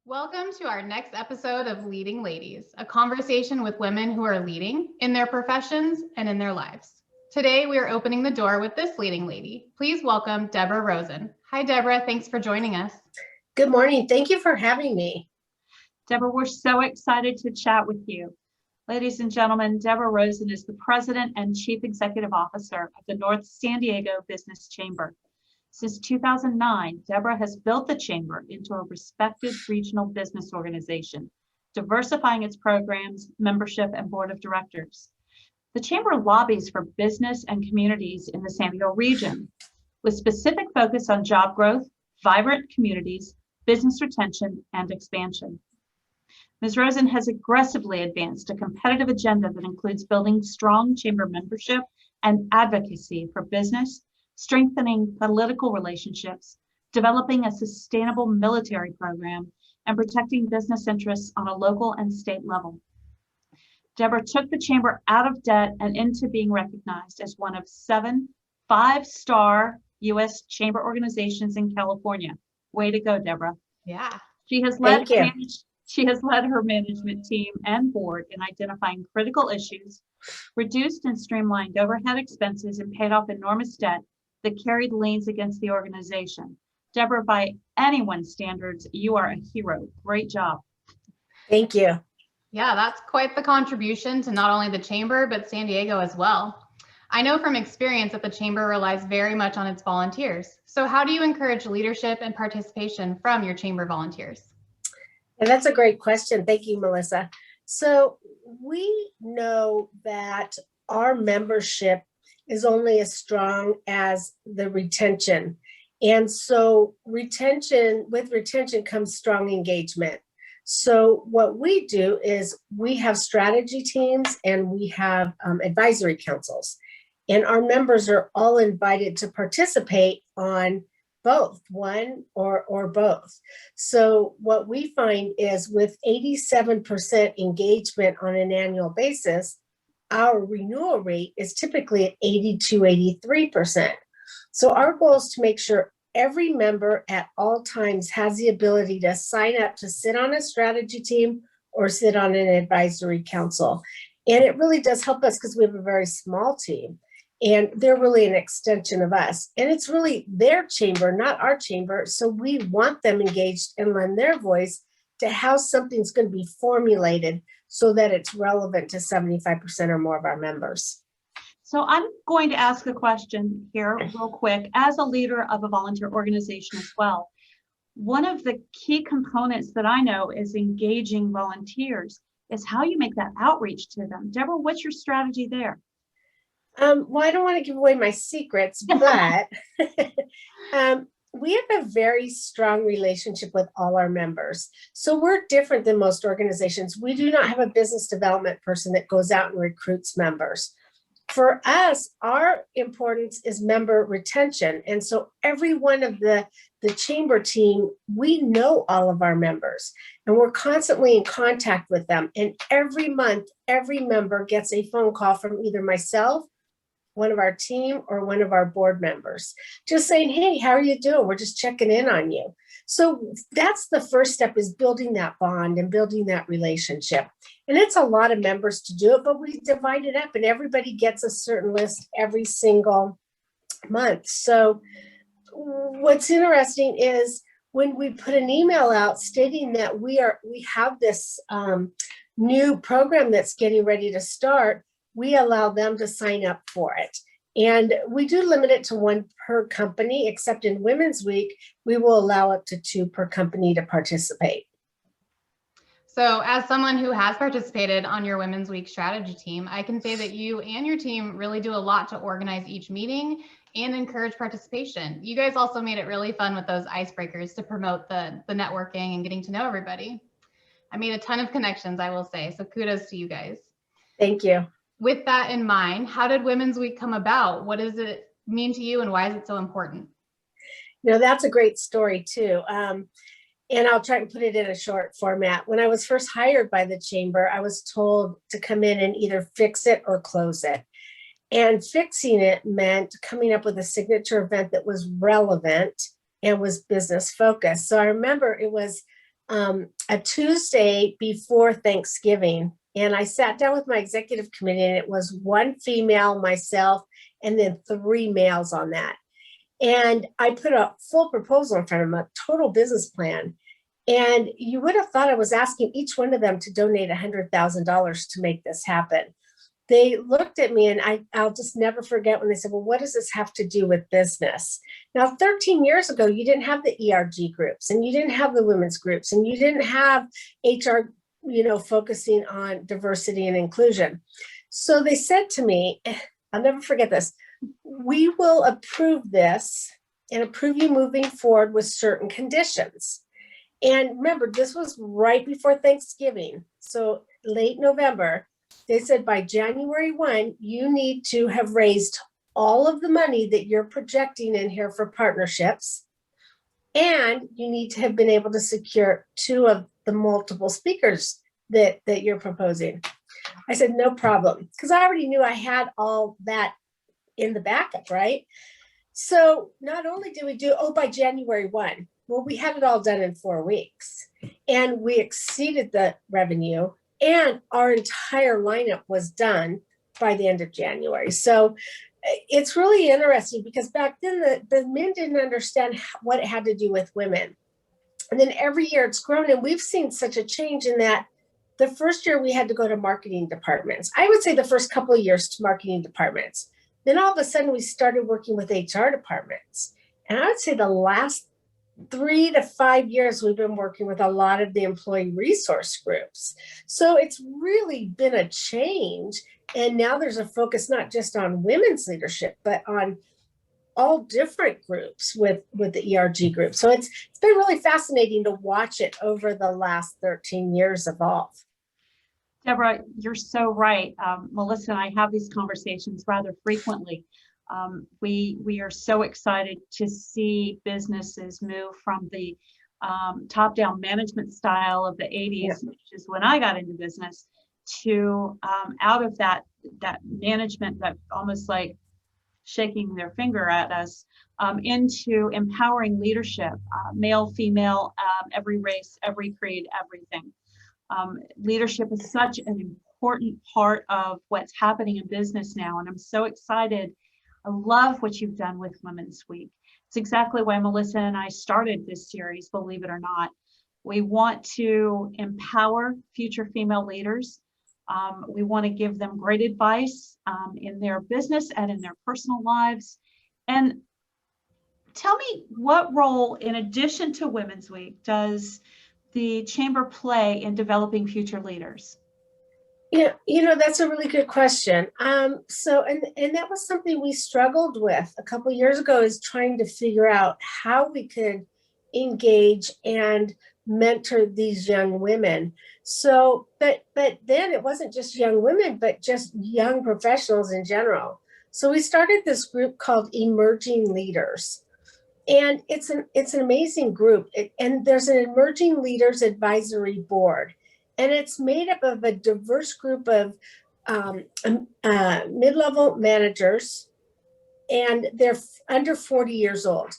Welcome to our next episode of Leading Ladies, a conversation with women who are leading in their professions and in their lives. Today, we are opening the door with this leading lady. Please welcome Debra Rosen. Hi, Debra. Thanks for joining us. Good morning. Thank you for having me. Debra, we're so excited to chat with you. Ladies and gentlemen, Debra Rosen is the President and Chief Executive Officer of the North San Diego Business Chamber. Since 2009, Debra has built the Chamber into a respected regional business organization, diversifying its programs, membership, and board of directors. The Chamber lobbies for business and communities in the San Diego region, with specific focus on job growth, vibrant communities, business retention, and expansion. Ms. Rosen has aggressively advanced a competitive agenda that includes building strong Chamber membership and advocacy for business, strengthening political relationships, developing a sustainable military program, and protecting business interests on a local and state level. Debra took the Chamber out of debt and into being recognized as one of 7 5-star U.S. Chamber organizations in California. Way to go, Debra. Yeah. She has led her management team and board in identifying critical issues, reduced and streamlined overhead expenses, and paid off enormous debt that carried liens against the organization. Debra, by anyone's standards, you are a hero. Great job. Thank you. Yeah, that's quite the contribution to not only the Chamber, but San Diego as well. I know from experience that the Chamber relies very much on its volunteers. So how do you encourage leadership and participation from your Chamber volunteers? And that's a great question. Thank you, Melissa. So we know that our membership is only as strong as the retention. And so with retention comes strong engagement. So what we do is we have strategy teams and we have advisory councils. And our members are all invited to participate on both, one or both. So what we find is with 87% engagement on an annual basis, our renewal rate is typically at 82, 83%. So our goal is to make sure every member at all times has the ability to sign up to sit on a strategy team or sit on an advisory council. And it really does help us because we have a very small team and they're really an extension of us. And it's really their chamber, not our chamber. So we want them engaged and lend their voice to how something's going to be formulated so that it's relevant to 75% or more of our members. So I'm going to ask a question here real quick. As a leader of a volunteer organization as well, one of the key components that I know is engaging volunteers is how you make that outreach to them. Debra, what's your strategy there? Well, I don't want to give away my secrets, but we have a very strong relationship with all our members. So we're different than most organizations. We do not have a business development person that goes out and recruits members. For us, our importance is member retention. And so every one of the chamber team, we know all of our members and we're constantly in contact with them. And every month, every member gets a phone call from either myself, one of our team, or one of our board members, just saying, hey, how are you doing? We're just checking in on you. So that's the first step, is building that bond and building that relationship. And it's a lot of members to do it, but we divide it up and everybody gets a certain list every single month. So what's interesting is when we put an email out stating that we have this new program that's getting ready to start, we allow them to sign up for it. And we do limit it to 1 per company, except in Women's Week, we will allow up to 2 per company to participate. So as someone who has participated on your Women's Week strategy team, I can say that you and your team really do a lot to organize each meeting and encourage participation. You guys also made it really fun with those icebreakers to promote the networking and getting to know everybody. I made a ton of connections, I will say, so kudos to you guys. Thank you. With that in mind, how did Women's Week come about? What does it mean to you and why is it so important? That's a great story too. And I'll try and put it in a short format. When I was first hired by the Chamber, I was told to come in and either fix it or close it. And fixing it meant coming up with a signature event that was relevant and was business focused. So I remember it was a Tuesday before Thanksgiving. And I sat down with my executive committee, and it was one female, myself, and then 3 males on that. And I put a full proposal in front of them, a total business plan. And you would have thought I was asking each one of them to donate $100,000 to make this happen. They looked at me, and I'll just never forget when they said, well, what does this have to do with business? Now, 13 years ago, you didn't have the ERG groups, and you didn't have the women's groups, and you didn't have HR, focusing on diversity and inclusion. So they said to me, I'll never forget this, we will approve this and approve you moving forward with certain conditions. And remember, this was right before Thanksgiving. So late November, they said by January 1, you need to have raised all of the money that you're projecting in here for partnerships. And you need to have been able to secure 2 of the multiple speakers that you're proposing. I said, no problem. Because I already knew I had all that in the backup, right? So not only did we do, by January 1, well, we had it all done in 4 weeks, and we exceeded the revenue, and our entire lineup was done by the end of January. So it's really interesting, because back then the men didn't understand what it had to do with women. And then every year it's grown, and we've seen such a change in that. The first year we had to go to marketing departments. I would say the first couple of years to marketing departments. Then all of a sudden we started working with HR departments. And I would say the last 3 to 5 years, we've been working with a lot of the employee resource groups. So it's really been a change. And now there's a focus not just on women's leadership, but on all different groups with the ERG group. So it's been really fascinating to watch it over the last 13 years evolve. Debra, you're so right. Melissa and I have these conversations rather frequently. We are so excited to see businesses move from the top-down management style of the 80s, which is when I got into business, to out of that management that almost like shaking their finger at us, into empowering leadership, male, female, every race, every creed, everything. Leadership is such an important part of what's happening in business now, and I'm so excited. I love what you've done with Women's Week. It's exactly why Melissa and I started this series, believe it or not. We want to empower future female leaders. We want to give them great advice in their business and in their personal lives. And tell me, what role, in addition to Women's Week, does the Chamber play in developing future leaders? Yeah, that's a really good question. So that was something we struggled with a couple of years ago, is trying to figure out how we could engage and mentor these young women. So, but then it wasn't just young women, but just young professionals in general. So we started this group called Emerging Leaders. And it's an amazing group. And there's an Emerging Leaders Advisory Board. And it's made up of a diverse group of mid-level managers, and they're under 40 years old.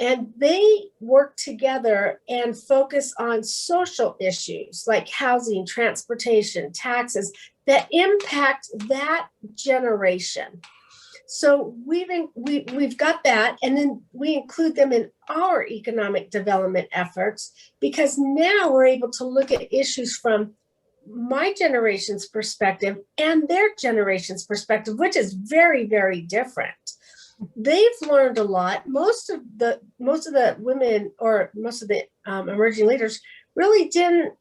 And they work together and focus on social issues like housing, transportation, taxes that impact that generation. So we've got that, and then we include them in our economic development efforts, because now we're able to look at issues from my generation's perspective and their generation's perspective, which is very, very different. They've learned a lot. Most of the women, or most of the emerging leaders, really didn't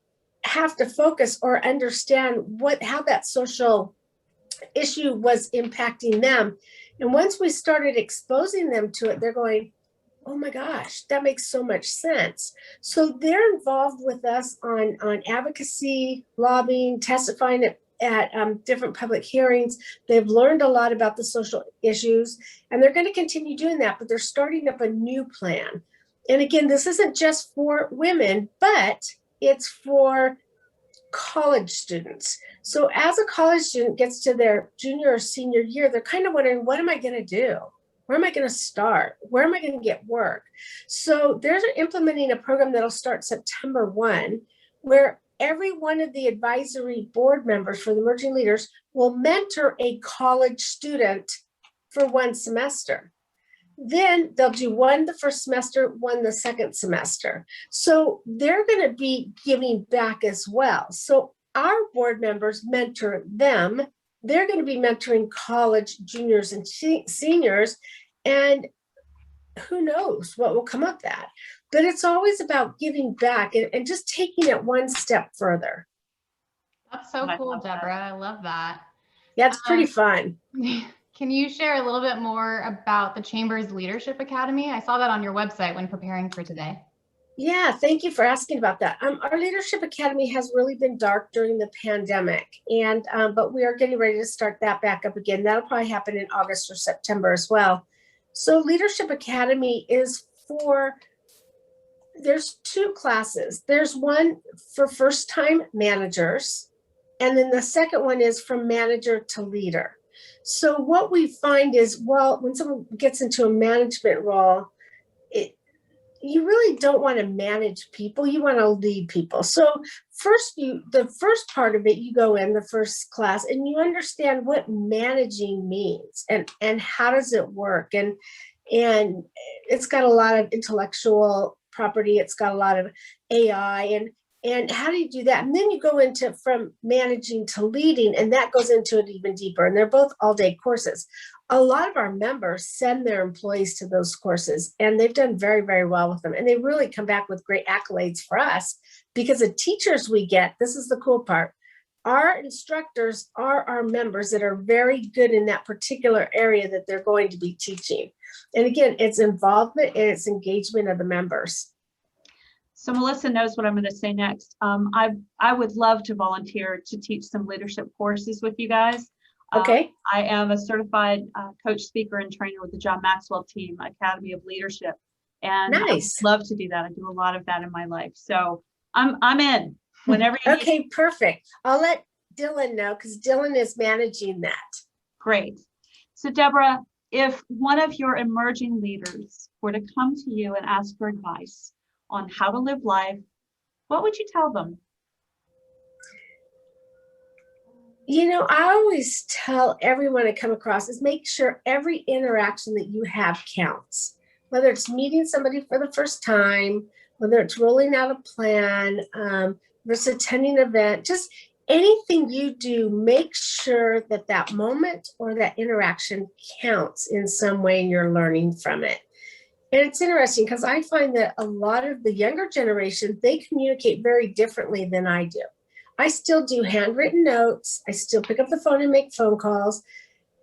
have to focus or understand how that social issue was impacting them. And once we started exposing them to it, they're going, oh my gosh, that makes so much sense. So they're involved with us on advocacy, lobbying, testifying at different public hearings. They've learned a lot about the social issues, and they're going to continue doing that, but they're starting up a new plan. And again, this isn't just for women, but it's for college students. So as a college student gets to their junior or senior year, they're kind of wondering, what am I going to do? Where am I going to start? Where am I going to get work? So they're implementing a program that'll start September 1, where every one of the advisory board members for the emerging leaders will mentor a college student for 1 semester. Then they'll do one the first semester, one the second semester. So they're going to be giving back as well. So our board members mentor them. They're going to be mentoring college juniors and seniors, and who knows what will come of that. But it's always about giving back and just taking it one step further. That's so cool, Debra. I love that. Yeah, it's pretty fun. Can you share a little bit more about the Chamber's Leadership Academy? I saw that on your website when preparing for today. Yeah, thank you for asking about that. Our Leadership Academy has really been dark during the pandemic, and but we are getting ready to start that back up again. That'll probably happen in August or September as well. So Leadership Academy is there's 2 classes. There's one for first-time managers, and then the second one is from manager to leader. So what we find is, well, when someone gets into a management role, you really don't want to manage people. You want to lead people. So the first part of it, you go in the first class and you understand what managing means and how does it work. And it's got a lot of intellectual property. It's got a lot of AI and how do you do that? And then you go into from managing to leading, and that goes into it even deeper. And they're both all-day courses. A lot of our members send their employees to those courses, and they've done very, very well with them. And they really come back with great accolades for us because the teachers we get, this is the cool part, our instructors are our members that are very good in that particular area that they're going to be teaching. And again, it's involvement and it's engagement of the members. So Melissa knows what I'm going to say next. I would love to volunteer to teach some leadership courses with you guys. Okay. I am a certified coach, speaker, and trainer with the John Maxwell team, Academy of Leadership. And nice. I love to do that. I do a lot of that in my life. So I'm in whenever you Okay, need. Perfect. I'll let Dylan know because Dylan is managing that. Great. So Debra, if one of your emerging leaders were to come to you and ask for advice on how to live life, what would you tell them? You know, I always tell everyone I come across is make sure every interaction that you have counts, whether it's meeting somebody for the first time, whether it's rolling out a plan, versus attending an event, just anything you do, make sure that that moment or that interaction counts in some way and you're learning from it. And it's interesting because I find that a lot of the younger generation, they communicate very differently than I do. I still do handwritten notes. I still pick up the phone and make phone calls.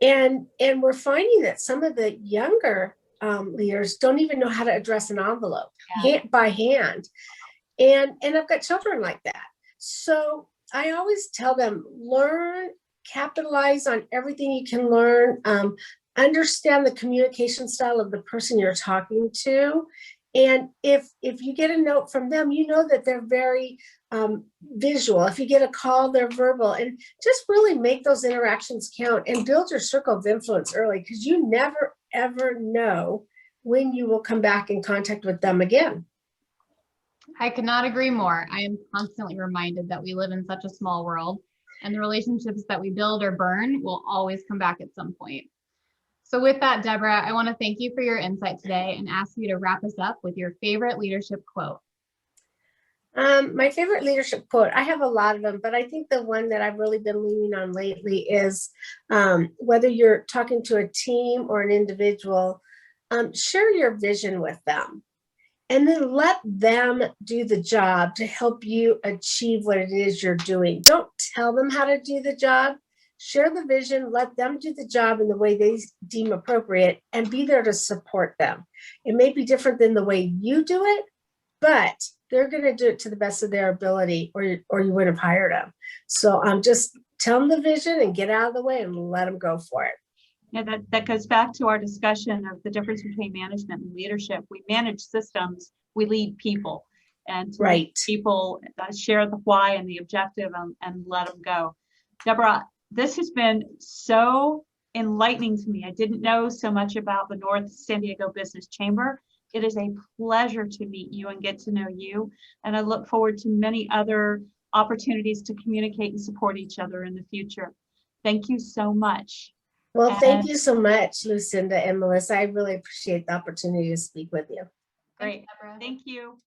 And we're finding that some of the younger leaders don't even know how to address an envelope by hand. And I've got children like that. So I always tell them, learn, capitalize on everything you can learn, understand the communication style of the person you're talking to. And if you get a note from them, you know that they're very visual. If you get a call, they're verbal. And just really make those interactions count and build your circle of influence early, because you never, ever know when you will come back in contact with them again. I could not agree more. I am constantly reminded that we live in such a small world, and the relationships that we build or burn will always come back at some point. So with that, Debra, I want to thank you for your insight today and ask you to wrap us up with your favorite leadership quote. My favorite leadership quote, I have a lot of them, but I think the one that I've really been leaning on lately is whether you're talking to a team or an individual, share your vision with them. And then let them do the job to help you achieve what it is you're doing. Don't tell them how to do the job. Share the vision, let them do the job in the way they deem appropriate, and be there to support them. It may be different than the way you do it, but they're going to do it to the best of their ability, or you wouldn't have hired them. So just tell them the vision and get out of the way and let them go for it. Yeah, that goes back to our discussion of the difference between management and leadership. We manage systems, we lead people, and right. People share the why and the objective and let them go. Debra, this has been so enlightening to me. I didn't know so much about the North San Diego Business Chamber. It is a pleasure to meet you and get to know you. And I look forward to many other opportunities to communicate and support each other in the future. Thank you so much. Well, thank And- you so much, Lucinda and Melissa. I really appreciate the opportunity to speak with you. Great. Thanks, Debra. Thank you.